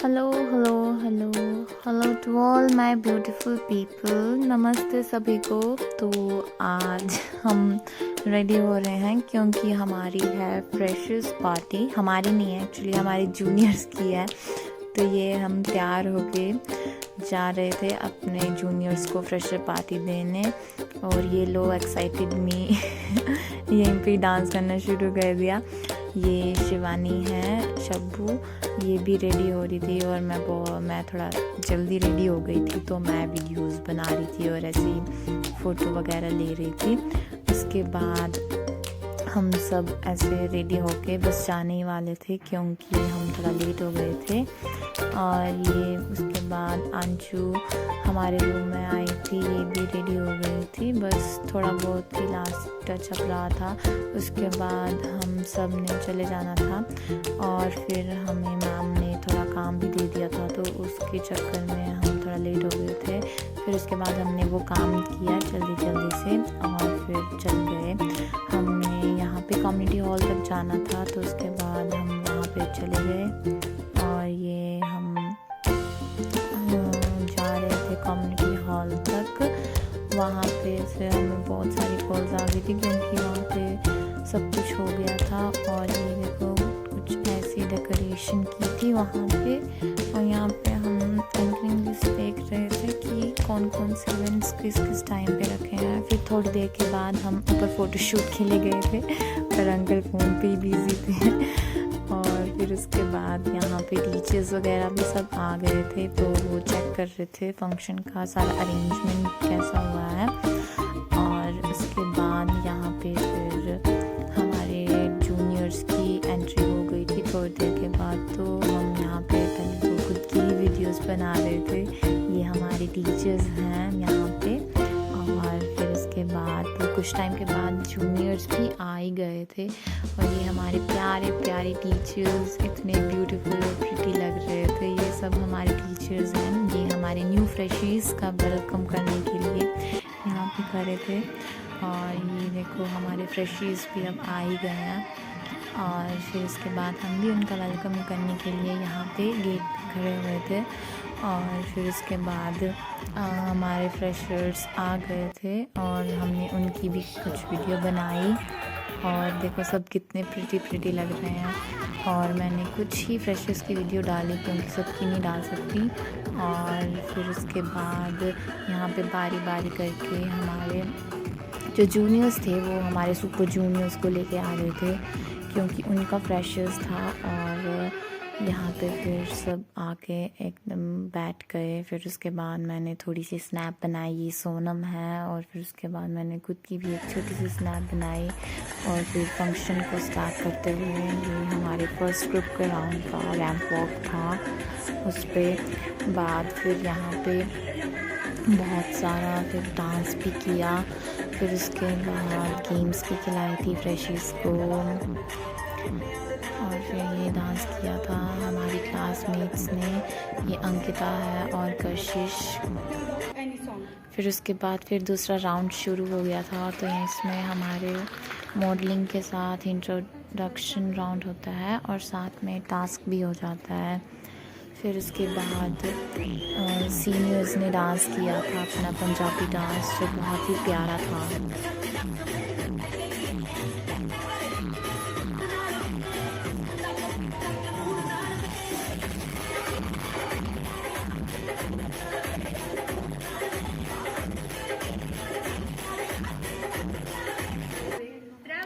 Hello hello hello hello to all my beautiful people. नमस्ते सभी को। तो आज हम रेडी हो रहे हैं क्योंकि हमारी है फ्रेशर्स पार्टी। हमारी नहीं है एक्चुअली, हमारी जूनियर्स की है। तो ये हम तैयार होके जा रहे थे अपने जूनियर्स को फ्रेशर पार्टी देने। और ये लो एक्साइटेड मी यहीं पे डांस करना शुरू कर दिया। ये शिवानी है, शब्बू, ये भी रेडी हो रही थी और मैं थोड़ा जल्दी रेडी हो गई थी तो मैं वीडियोस बना रही थी और ऐसे ही फ़ोटो वगैरह ले रही थी। उसके बाद हम सब ऐसे रेडी होके बस जाने ही वाले थे क्योंकि हम थोड़ा लेट हो गए थे। और ये उसके बाद अंशु हमारे रूम में आई थी, ये भी रेडी हो गई थी, बस थोड़ा बहुत ही लास्ट टचअप रहा था। उसके बाद हम सब ने चले जाना था और फिर हमें मैम ने थोड़ा काम भी दे दिया था तो उसके चक्कर में हम थोड़ा लेट हो गए थे। फिर उसके बाद हमने वो काम किया जल्दी से और फिर चल गए। हमने यहाँ पे कम्युनिटी हॉल तक जाना था तो उसके बाद हम वहाँ पे चले गए और ये हम जा रहे थे कम्युनिटी हॉल तक। वहाँ पे फिर हमें बहुत सारी कॉल्स आ गई थी क्योंकि वहाँ पे सब कुछ हो गया था। और ये देखो कुछ ऐसी डेकोरेशन की थी वहाँ पे। और यहाँ पे हम एंकरिंग लिस्ट देख रहे थे कि कौन कौन से इवेंट्स किस टाइम पे रखे हैं। फिर थोड़ी देर के बाद हम ऊपर फ़ोटोशूट के लिए गए थे पर अंकल फ़ोन पे ही बिजी थे। और फिर उसके बाद यहाँ पे टीचर्स वगैरह भी सब आ गए थे तो वो चेक कर रहे थे फंक्शन का सारा अरेंजमेंट कैसा हुआ है। और उसके बाद यहाँ पे फिर हमारे जूनियर्स की एंट्री हो गई थी थोड़ी देर के बाद। तो हम यहाँ पे पहले तो खुद की वीडियोस बना रहे थे। ये हमारे टीचर्स हैं यहाँ पे। और फिर उसके बाद कुछ टाइम के बाद जूनियर्स भी आ ही गए थे और ये हमारे प्यारे प्यारे टीचर्स इतने ब्यूटीफुल और प्रिटी लग रहे थे। ये सब हमारे टीचर्स हैं। ये हमारे न्यू फ्रेशीज का वेलकम करने के लिए यहाँ पे खड़े थे। और ये देखो हमारे फ्रेशीज भी अब आ ही गए हैं। और फिर उसके बाद हम भी उनका वेलकम करने के लिए यहाँ पे गेट पे खड़े हुए थे। और फिर उसके बाद हमारे फ्रेशर्स आ गए थे और हमने उनकी भी कुछ वीडियो बनाई। और देखो सब कितने प्रिटी लग रहे हैं। और मैंने कुछ ही फ्रेशर्स की वीडियो डाली क्योंकि सबकी नहीं डाल सकती। और फिर उसके बाद यहाँ पे बारी बारी करके हमारे जो जूनियर्स थे वो हमारे सुपर जूनियर्स को लेके आ रहे थे क्योंकि उनका फ्रेशर्स था। और यहाँ पे फिर सब आके एकदम बैठ गए। फिर उसके बाद मैंने थोड़ी सी स्नैप बनाई, ये सोनम है। और फिर उसके बाद मैंने खुद की भी एक छोटी सी स्नैप बनाई। और फिर फंक्शन को स्टार्ट करते हुए ये हमारे फर्स्ट ग्रुप के राउंड का रैंप वॉक था। उस पर बाद फिर यहाँ पे बहुत सारा फिर डांस भी किया। फिर उसके बाद गेम्स भी खिलाई थी फ्रेशीज को। और फिर ये डांस किया था हमारी क्लासमेट्स ने, ये अंकिता है और कशिश। फिर उसके बाद फिर दूसरा राउंड शुरू हो गया था तो इसमें हमारे मॉडलिंग के साथ इंट्रोडक्शन राउंड होता है और साथ में टास्क भी हो जाता है। फिर उसके बाद सीनियर्स ने डांस किया था अपना पंजाबी डांस जो बहुत ही प्यारा था।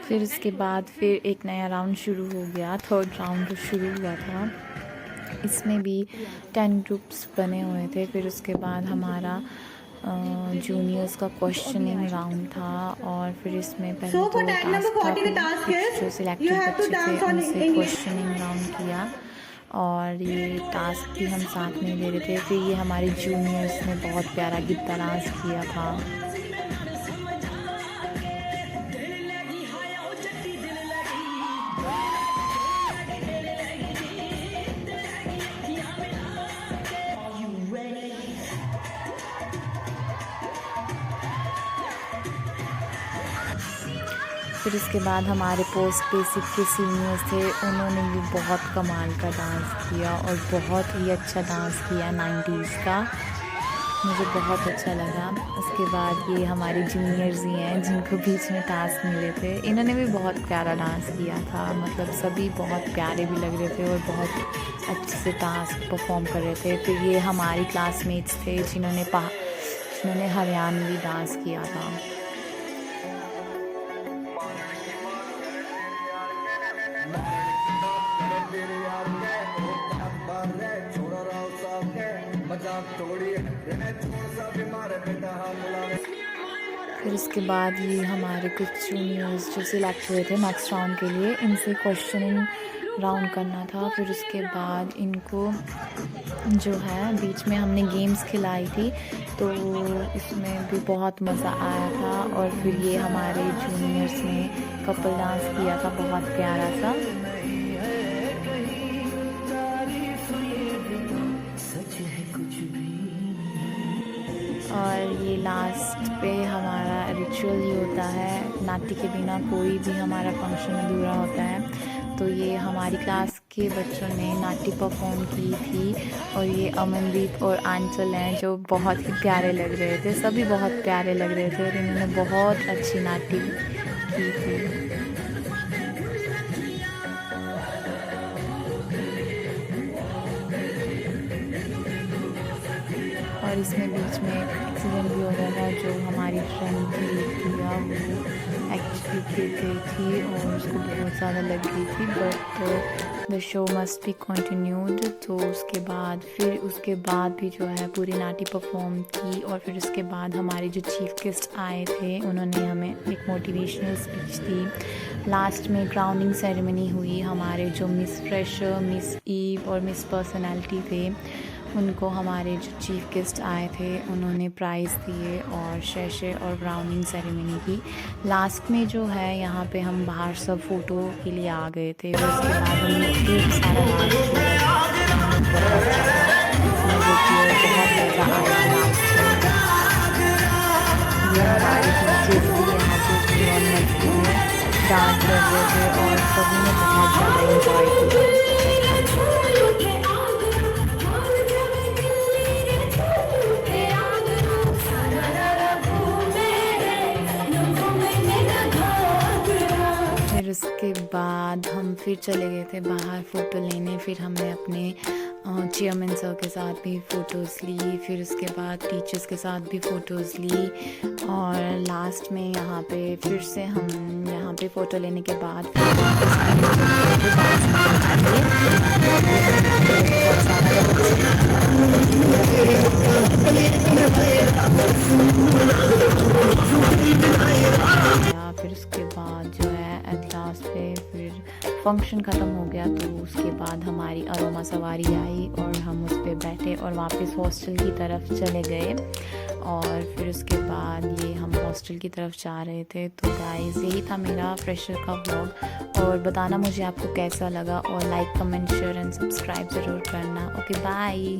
फिर उसके बाद फिर एक नया राउंड शुरू हो गया, थर्ड राउंड शुरू हुआ था। इसमें भी 10 ग्रुप्स बने हुए थे। फिर उसके बाद हमारा जूनियर्स का क्वेश्चनिंग राउंड था। और फिर इसमें पहले तो टास्क था, फिर जो सिलेक्टेड बच्चे थे उनसे क्वेश्चनिंग राउंड किया। और ये टास्क भी हम साथ में ले रहे थे। फिर ये हमारे जूनियर्स ने बहुत प्यारा गिद्दा डांस किया था। फिर उसके बाद हमारे पोस्ट बेसिक के सीनियर्स थे, उन्होंने भी बहुत कमाल का डांस किया और बहुत ही अच्छा डांस किया 90s का, मुझे बहुत अच्छा लगा। उसके बाद ये हमारे जूनियर्स ही हैं जिनको बीच में टास्क मिले थे, इन्होंने भी बहुत प्यारा डांस किया था, मतलब सभी बहुत प्यारे भी लग रहे थे और बहुत अच्छे से टास्क परफॉर्म कर रहे थे। फिर ये हमारी क्लासमेट्स थे जिन्होंने हरियाणवी डांस किया था। फिर उसके बाद ये हमारे कुछ जूनियर्स जो सिलेक्ट हुए थे नेक्स्ट राउंड के लिए, इनसे क्वेश्चनिंग राउंड करना था। फिर उसके बाद इनको जो है बीच में हमने गेम्स खिलाई थी, तो इसमें भी बहुत मज़ा आया था। और फिर ये हमारे जूनियर्स ने कपल डांस किया था बहुत प्यारा सा। और ये लास्ट पे हमारा रिचुअल ही होता है, नाटी के बिना कोई भी हमारा फंक्शन अधूरा होता है। तो ये हमारी क्लास के बच्चों ने नाटी परफॉर्म की थी और ये अमनदीप और आंचल हैं जो बहुत ही प्यारे लग रहे थे, सभी बहुत प्यारे लग रहे थे और इन्होंने बहुत अच्छी नाटी की थी। और इसमें बीच में एक एक्सीडेंट भी हो गया था, जो हमारी फ्रेंड थी प्रिया, वो एक्चुअली गिर गई थी और उसको बहुत ज़्यादा लग गई थी, but the show must be continued. तो उसके बाद भी जो है पूरी नाटी परफॉर्म की। और फिर उसके बाद हमारे जो चीफ गेस्ट आए थे उन्होंने हमें एक मोटिवेशनल स्पीच दी। लास्ट में क्राउनिंग सेरेमनी हुई, हमारे जो मिस फ्रेशर, मिस ईव और मिस पर्सनैलिटी थे उनको हमारे जो चीफ गेस्ट आए थे उन्होंने प्राइज़ दिए और शेशे और क्राउनिंग सेरेमनी की। लास्ट में जो है यहाँ पे हम बाहर सब फ़ोटो के लिए आ गए थे। उसके बाद हमने खूब सारा डांस किया, बहुत मज़ा आया डांस ये हमारे टीचर्स भी यहाँ पे डांस कर रहे थे और सभी ने बहुत ज़्यादा इंजॉय किया। फिर उसके बाद हम फिर चले गए थे बाहर फ़ोटो लेने। फिर हमने अपने चेयरमैन सर के साथ भी फ़ोटोज़ ली, फिर उसके बाद टीचर्स के साथ भी फ़ोटोज़ ली। और लास्ट में यहाँ पे फिर से हम यहाँ पे फ़ोटो लेने के बाद फिर उसके बाद जो है एट लास्ट पे फिर फंक्शन ख़त्म हो गया। तो उसके बाद हमारी अरोमा सवारी आई और हम उस पर बैठे और वापस हॉस्टल की तरफ चले गए। और फिर उसके बाद ये हम हॉस्टल की तरफ जा रहे थे। तो गाइस यही था मेरा फ्रेशर का व्लॉग, और बताना मुझे आपको कैसा लगा, और like comment share and subscribe ज़रूर करना। Okay bye.